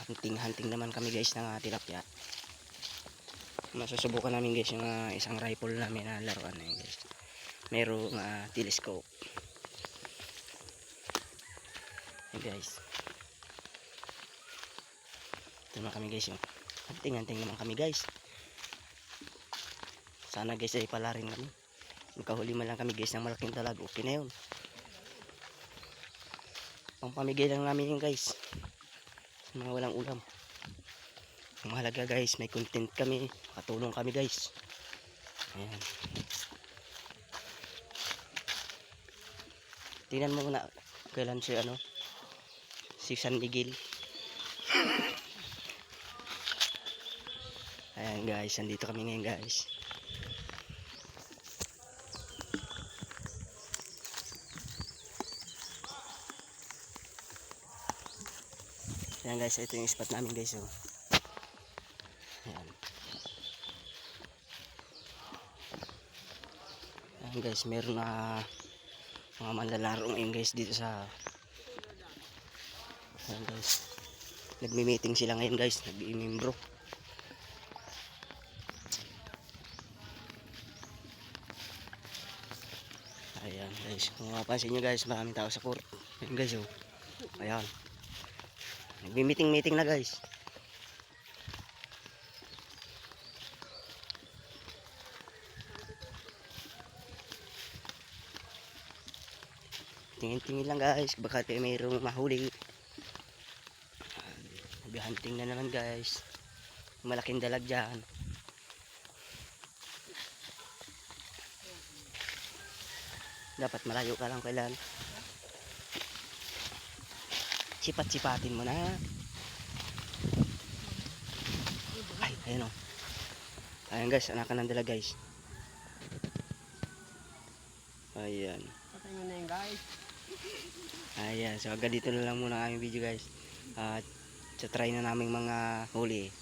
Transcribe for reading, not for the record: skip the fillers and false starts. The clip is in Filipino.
hunting naman kami guys ng tilapia. Masusubukan namin guys yung isang rifle namin na laruan na yun guys. Merong telescope. Ayan guys. Ito naman kami guys yung hunting naman kami guys. Sana guys ay pala rin kami. Magkahuli man lang kami guys ng malaking dalag. Okay na yun. Pampamigay lang namin yun guys. Mga walang ulam. Ang mahalaga guys, may content kami. Katulong kami guys. Ayan. Tingnan mo na kailan si si San Miguel. Ayan guys, andito kami ngayon guys. Ayan guys, ito yung spot namin guys. Oh. Ayan. Ayan guys, meron na mga manlalaro ngayon guys dito sa. Ayan guys, nagmi-meeting sila ngayon guys, nag-i-membro. Ayan guys, kung mapapansin nyo guys, maraming tao sa court. Ayan guys, oh. Ayan, nagmi-meeting na guys. Tingin-tingin lang guys, baka mayroong mahuli. Hunting na naman guys. Malaking dalag dyan. Dapat malayo ka lang kailan. Sipat-sipatin mo na. Ay, ayun o. Ayan guys, anakan ng dalag guys. Ayan. Patay mo na yun guys. Ayan, so agad dito na lang muna ang aming video guys. At try na naming mga huli.